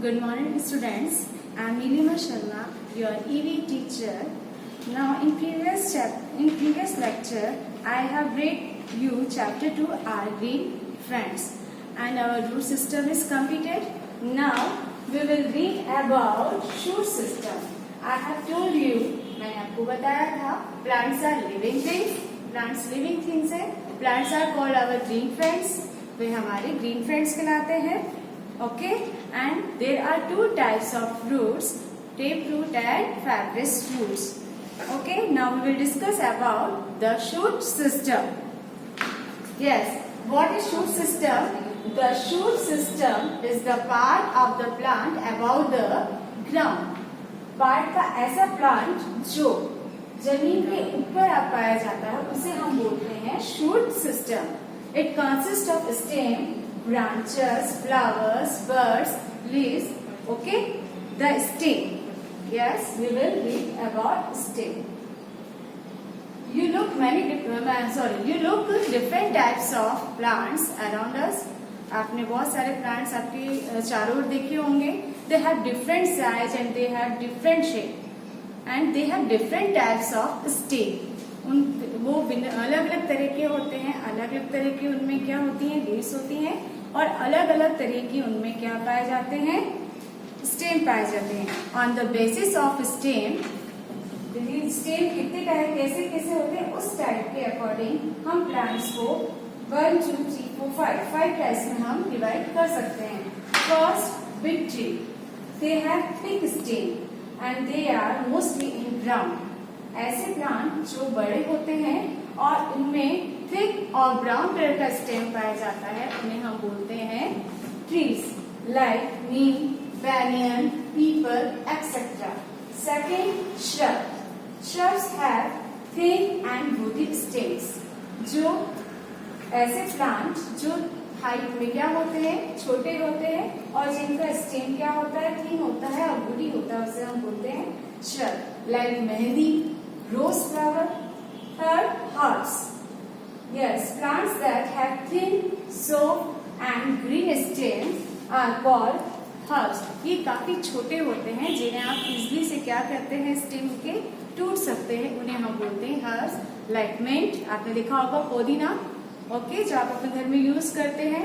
Good morning, students. I am Nilima Sharma, your EV teacher. Now, in previous lecture, I have read you chapter 2, our green friends, and our root system is completed. Now, we will read about shoot system. I have told you, मैंने आपको बताया था, plants are living things. Plants living things है. Plants are called our green friends. वे हमारे green friends कहलाते हैं. Okay, and there are two types of roots, taproot and fibrous roots. Okay, now we will discuss about the shoot system. Yes, what is shoot system? The shoot system is the part of the plant above the ground. Part का ऐसा plant जो जमीन के ऊपर पाया जाता है उसे हम बोलते हैं shoot system. It consist of stem, branches, flowers, birds, leaves. Okay, the stem. Yes, we will read about stem. You look different types of plants around us. आपने बहुत सारे plants आपके चारों ओर देखे होंगे. They have different size and they have different shape and they have different types of stem. वो अलग अलग तरह के होते हैं. अलग अलग तरह की उनमें क्या होती हैं, लीव्स होती हैं, और अलग अलग तरह की उनमें क्या पाए जाते हैं, स्टेम पाए जाते हैं. On the basis of stem, stem कितने टाइप कैसे कैसे होते हैं उस टाइप के अकॉर्डिंग हम प्लांट्स को 1, 2, 3, 4, 5 टाइप्स में हम डिवाइड कर सकते हैं. First, big tree. They have thick stem and they are mostly in ground. ऐसे प्लांट जो बड़े होते हैं और इनमें थिक और ब्राउन कलर का स्टेम पाया जाता है उन्हें हम बोलते हैं trees, like Neem, banyan, people etcetera. Second, shrub. Shrubs have thin and woody stems. जो ऐसे प्लांट जो हाइट में क्या होते हैं, छोटे होते हैं और जिनका स्टेम क्या होता है, थिन होता है और वुडी होता है, उसे हम बोलते हैं shrub. Like mehndi, rose flower. Third, herbs. Yes, plants that have thin, soft and green stems are called herbs. ये काफी छोटे होते हैं जिन्हें आप इजीली से क्या करते हैं, स्टेम के टूट सकते हैं, उन्हें हम बोलते हैं herbs. लाइक मिंट, आपने देखा होगा पुदीना, ओके, जो आप अपने घर में यूज करते हैं.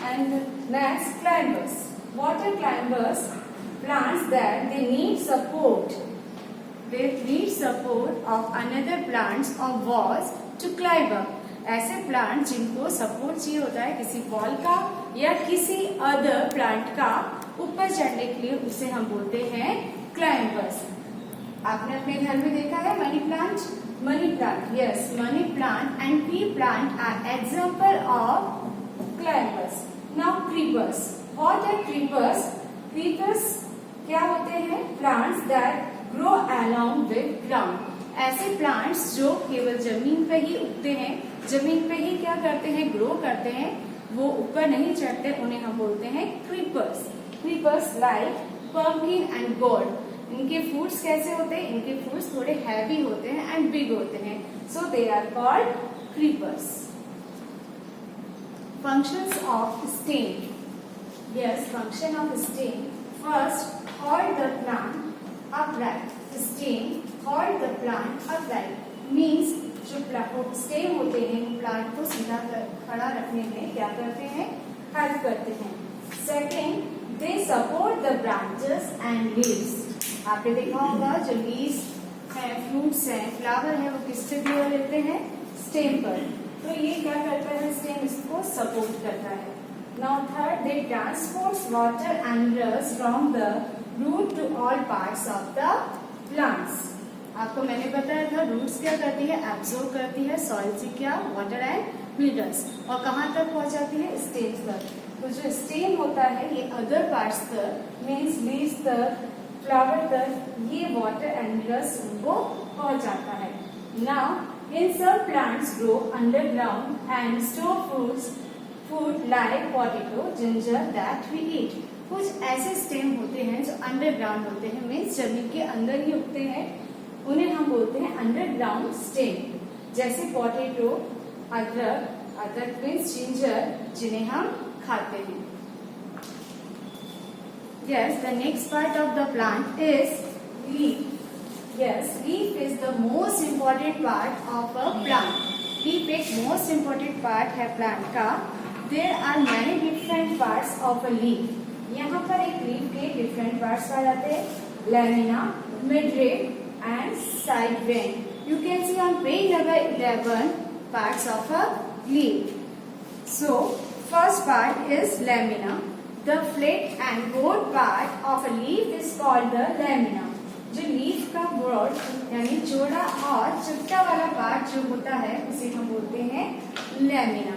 And next, climbers. Water climbers, plants that they need support. They need support of another plants or walls to climb up. ऐसे प्लांट जिनको सपोर्ट चाहिए होता है किसी वॉल का या किसी अदर प्लांट का ऊपर चढ़ने के लिए, उसे हम बोलते हैं क्लाइंबर्स. आपने अपने घर में देखा है money plant. Money plant, yes, money plant and pea plant are example of climbers. Now creepers. What are creepers? Creepers क्या होते हैं? Plants that grow along with ground. ऐसे प्लांट्स जो केवल जमीन पे ही उगते हैं, जमीन पे ही क्या करते हैं, ग्रो करते हैं, वो ऊपर नहीं चढ़ते, उन्हें हम बोलते हैं creepers. Creepers like pumpkin and gourd. इनके फ्रूट्स कैसे होते हैं? इनके फ्रूट्स थोड़े हैवी होते हैं एंड बिग होते हैं, so they are called creepers. Functions of stem. Yes, function of stem. First, hold the plant upright. Stem hold the plant upright. Means जो स्टेम होते हैं प्लांट को सीधा खड़ा रखने में क्या करते हैं, हेल्प करते हैं. Second, they support the branches and leaves. आपने देखा होगा जो लीव्स हैं, फ्रूट्स हैं, फ्लावर है, वो किससे ग्रो लेते हैं, स्टेम पर. तो ये क्या करता है, स्टेम इसको सपोर्ट करता है. Now third, they transport water and minerals from the root to all parts of the plants. आपको मैंने बताया था रूट्स क्या करती है, एब्जॉर्ब करती है सॉइल से क्या, वाटर एंड मिनरल्स, और कहाँ तक पहुंचाती है, स्टेम तक. तो जो स्टेम होता है ये अदर पार्ट्स तक, मीन्स लीव्स तक, फ्लावर तक, ये वाटर एंड मिनरल्स उनको पहुंचाता है. Now in some plants grow underground and store food like potato, ginger that we eat. कुछ ऐसे स्टेम होते हैं जो अंडरग्राउंड होते हैं, मीन्स जमीन के अंदर ही उगते हैं, उन्हें हम बोलते हैं अंडरग्राउंड स्टेम. जैसे पोटैटो, अदरक मीन्स जिंजर, जिन्हें हम खाते हैं. Yes, the next part of the plant is leaf. Yes, leaf is the most important part of a plant. Leaf एक most important part है plant का. There are many different parts of a leaf. यहाँ पर एक leaf के different parts पाए जाते हैं. Lamina, midrib and side vein. You can see on page number 11 parts of a leaf. So, first part is lamina. The flat and broad part of a leaf is called the lamina. जो leaf का broad यानी चौड़ा और चपटा वाला part जो होता है उसे हम बोलते हैं lamina.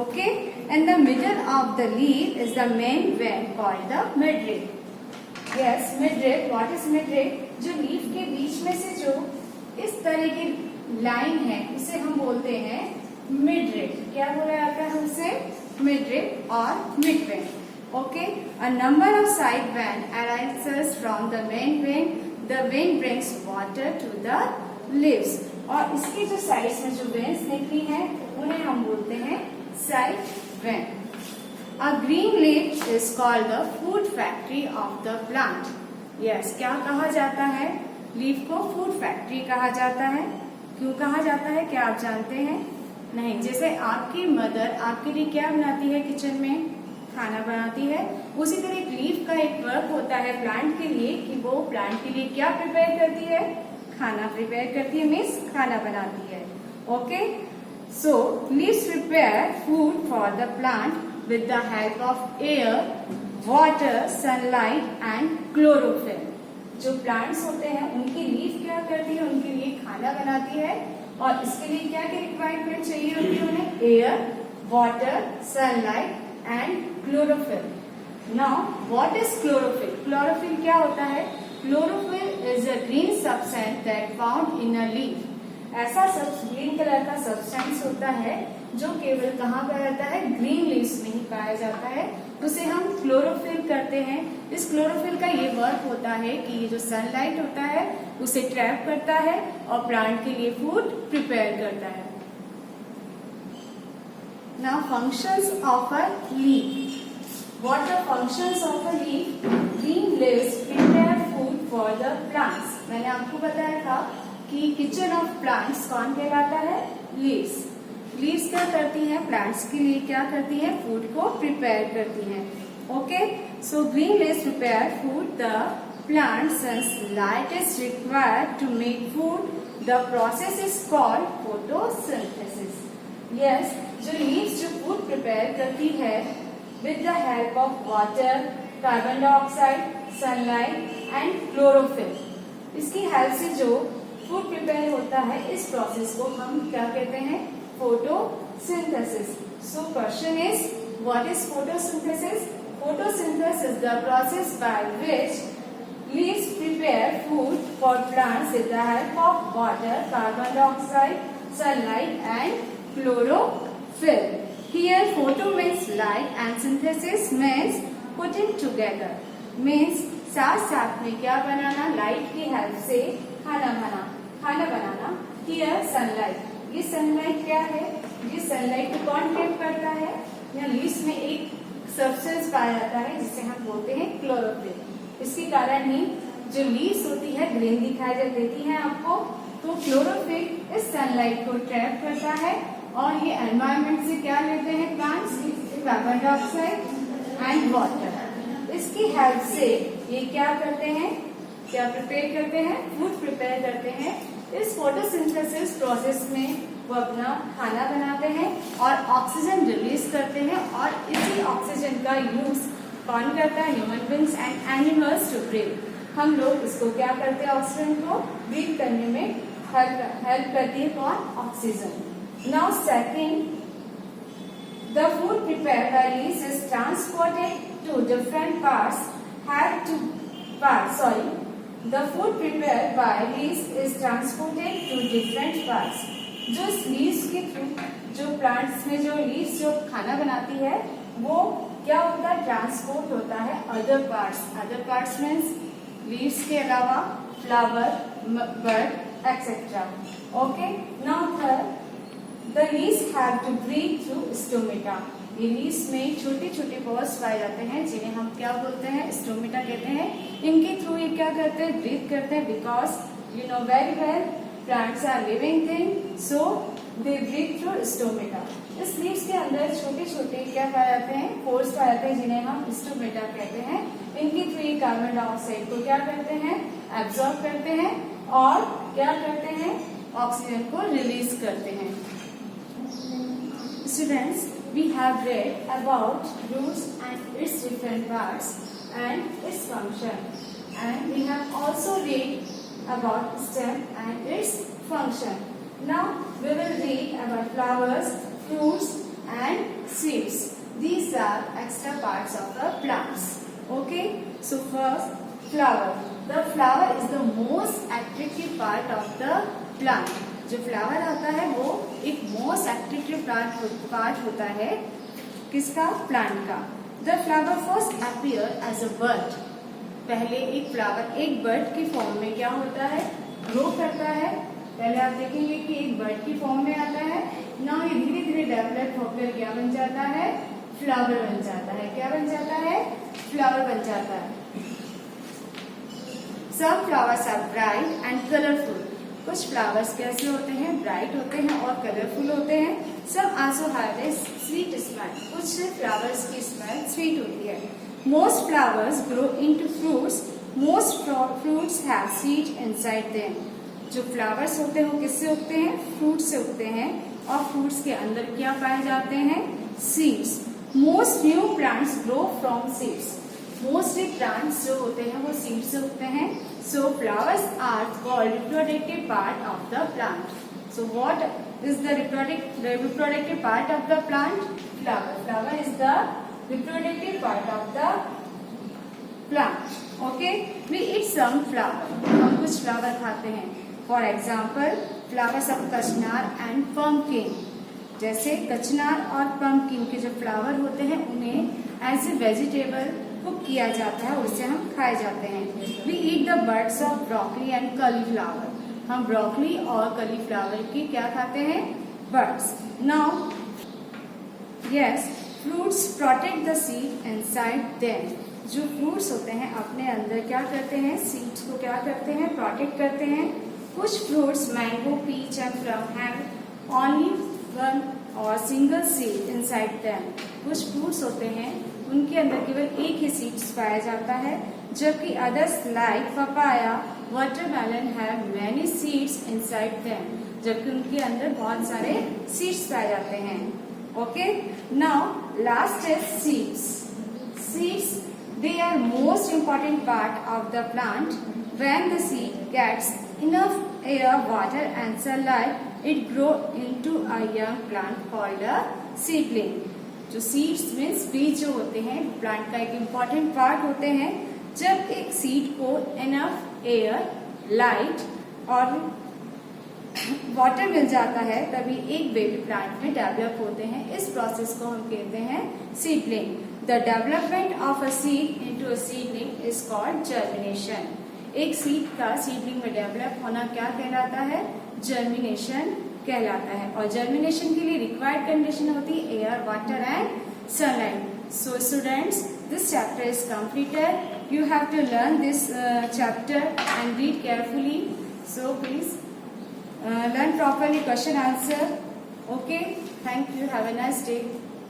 Okay, and the middle of the leaf is the main vein called the midrib. Yes, midrib. What is midrib? जो लीफ के बीच में से जो इस तरह की लाइन है उसे हम बोलते हैं मिडरिब. क्या बोला जाता है उसे? मिडरिब और मिडवेन. Okay, a number of side vein arises from the main vein. The vein brings water to the leaves. और इसकी जो साइड्स में जो वेन्स निकली हैं उन्हें हम बोलते हैं side when. A green leaf is called the food factory of the plant. Yes, क्या कहा जाता है? लीफ को फूड फैक्ट्री कहा जाता है. क्यों कहा जाता है? क्या आप जानते हैं? नहीं. जैसे आपकी मदर आपके लिए क्या बनाती है किचन में? खाना बनाती है. उसी तरह एक लीफ का एक वर्क होता है प्लांट के लिए कि वो प्लांट के लिए क्या प्रिपेयर करती है? खाना प्रिपेयर करती है, मीन्स खाना बनाती है. Okay, so leaves prepare food for the plant with the help of air, water, sunlight and chlorophyll. जो प्लांट्स होते हैं उनकी लीफ क्या करती है? उनके लिए खाना बनाती है. और इसके लिए क्या क्या रिक्वायरमेंट चाहिए होती है उन्हें? Air, water, sunlight and chlorophyll. Now, what is chlorophyll? Chlorophyll क्या होता है? Chlorophyll is a green substance that found in a leaf. ऐसा ग्रीन कलर का सब्सटेंस होता है जो केवल कहाँ पाया जाता है? ग्रीन लीव्स में ही पाया जाता है. उसे हम क्लोरोफिल करते हैं. इस क्लोरोफिल का ये वर्क होता है कि ये जो सनलाइट होता है उसे ट्रैप करता है और प्लांट के लिए फूड प्रिपेयर करता है. Now, functions of a leaf. What are functions of a leaf? Green leaves prepare food for the plants. मैंने आपको बताया था कि किचन ऑफ प्लांट्स कौन कहलाता है? लीव्स. लीव्स क्या करती हैं? प्लांट्स के लिए क्या करती हैं? फूड को प्रिपेयर करती हैं. Okay, so green leaves prepare food. The plant since light is required to make food. The process is called photosynthesis. Yes, जो लीव्स जो फूड प्रिपेयर करती है with the help of water, carbon dioxide, sunlight and chlorophyll. इसकी help से जो food prepare होता है इस प्रोसेस को हम क्या कहते हैं? Photosynthesis. So question is what is photosynthesis? Photosynthesis the process by which leaves prepare food for plants with the help of water, carbon dioxide, sunlight and chlorophyll. Here photo means light and synthesis means putting together. Means साथ साथ में क्या बनाना? Light की help से खाना बनाना. Here sunlight. ये sunlight क्या है? ये सनलाइट को कौन ट्रैप करता है? यहाँ लीव्स में एक सब्सटेंस पाया जाता है जिसे हम बोलते हैं क्लोरोफिल. इसके कारण ही जो लीव्स होती है ग्रीन दिखाई देती है आपको. तो क्लोरोफिल इस सनलाइट को ट्रैप करता है और ये एनवायरमेंट से क्या लेते हैं plants? Carbon dioxide and water. इसकी हेल्प से ये क्या करते हैं? क्या प्रिपेयर करते हैं? फूड प्रिपेयर करते हैं. इस फोटोसिंथेसिस प्रोसेस में वो अपना खाना बनाते हैं और ऑक्सीजन रिलीज करते हैं. और इसी ऑक्सीजन का यूज कौन करता है? Human beings and animals to breathe. हम लोग इसको क्या करते हैं? ऑक्सीजन को ब्रीथ करने में हेल्प करती है कौन? Oxygen. Now second, the food prepared by leaves is transported to different parts. The food prepared by leaves is transported to different parts. जो लीव्स के थ्रू जो प्लांट्स में जो लीव्स जो खाना बनाती है वो क्या होता है? ट्रांसपोर्ट होता है other parts. Other parts means leaves के अलावा flower, bird etc. Okay, now third, the leaves have to breathe through stomata. Leaves में छोटे छोटे पोर्स पाए जाते हैं जिन्हें हम क्या बोलते हैं, स्टोमेटा कहते हैं। इनके थ्रू ये क्या करते हैं, ब्रीथ करते हैं, because you know very well plants are living thing, so they breathe through stomata. इस लीव्स के अंदर छोटे छोटे क्या पाए जाते हैं, पोर्स पाए जाते हैं जिन्हें हम स्टोमेटा कहते हैं। इनके थ्रू ये कार्बन डाइऑक्साइड को क्या करते हैं, एब्जॉर्ब करते हैं और क्या करते हैं, ऑक्सीजन को रिलीज करते हैं। Students, we have read about roots and its different parts and its function, and we have also read about stem and its function. Now we will read about flowers, fruits and seeds. These are extra parts of the plants. Okay, so first flower. The flower is the most attractive part of the plant. जो flower आता है वो एक most attractive part होता है किसका, plant का। The flower first appear as a bud. पहले एक फ्लावर एक बर्ड की फॉर्म में क्या होता है, ग्रो करता है। पहले आप देखेंगे कि एक बर्ड की फॉर्म में आता है, नाउ ये धीरे धीरे डेवलप होकर क्या बन जाता है, फ्लावर बन जाता है। क्या बन जाता है, फ्लावर बन जाता है। सब flowers are bright and colourful. कुछ फ्लावर्स कैसे होते हैं, ब्राइट होते हैं और कलरफुल होते हैं। सब also have a sweet smell. कुछ फ्लावर्स की स्मेल स्वीट होती है। Most flowers grow into fruits. Most fruits have seed inside them. जो फ्लावर्स होते हैं वो किससे उगते हैं, फ्रूट से उगते हैं और फ्रूट्स के अंदर क्या पाए जाते हैं, seeds. Most new plants grow from seeds. Mostly plants जो होते हैं वो सीड से उगते हैं। So flowers are called reproductive part of the plant. So what is the reproductive part of the plant, flower. Flower is the reproductive part of the plant. Okay, we eat some flower. हम कुछ flower खाते हैं। For example flowers of kachnar and pumpkin. जैसे कचनार और pumpkin के जो flower होते हैं उन्हें एज ए वेजिटेबल कुक किया जाता है, उससे हम खाए जाते हैं। We eat the buds of broccoli and cauliflower. हम ब्रोकली और कॉलीफ्लावर की क्या खाते हैं, buds. Now yes, fruits protect the seed inside them. जो फ्रूट्स होते हैं अपने अंदर क्या करते हैं, सीड्स को क्या करते हैं, प्रोटेक्ट करते हैं। कुछ fruits mango, peach and plum have only one और सिंगल सीड इनसाइड देम। कुछ फ्रूट्स होते हैं उनके अंदर केवल एक ही सीड्स पाया जाता है, जबकि others like papaya, watermelon have many seeds inside them. जबकि उनके अंदर बहुत सारे सीड्स पाए जाते हैं। Okay, now last is seeds. Seeds they are most important part of the plant. When the seed gets enough air, water and sunlight, it grow into a young plant called a seedling. जो seeds means बीज जो होते हैं plant का एक important part होते हैं। जब एक सीड को इनफ एयर, लाइट और वाटर मिल जाता है तभी एक बेबी प्लांट में डेवलप होते हैं। इस प्रोसेस को हम कहते हैं seedling. The development of a seed into a seedling is called germination. एक सीड का सीडलिंग में डेवलप होना क्या कहलाता है, जर्मिनेशन कहलाता है। और जर्मिनेशन के लिए रिक्वायर्ड कंडीशन होती है air, water and sunlight. So students, this chapter is completed. You have to learn this chapter and read carefully. So please learn properly question answer. Okay, thank you, have a nice day.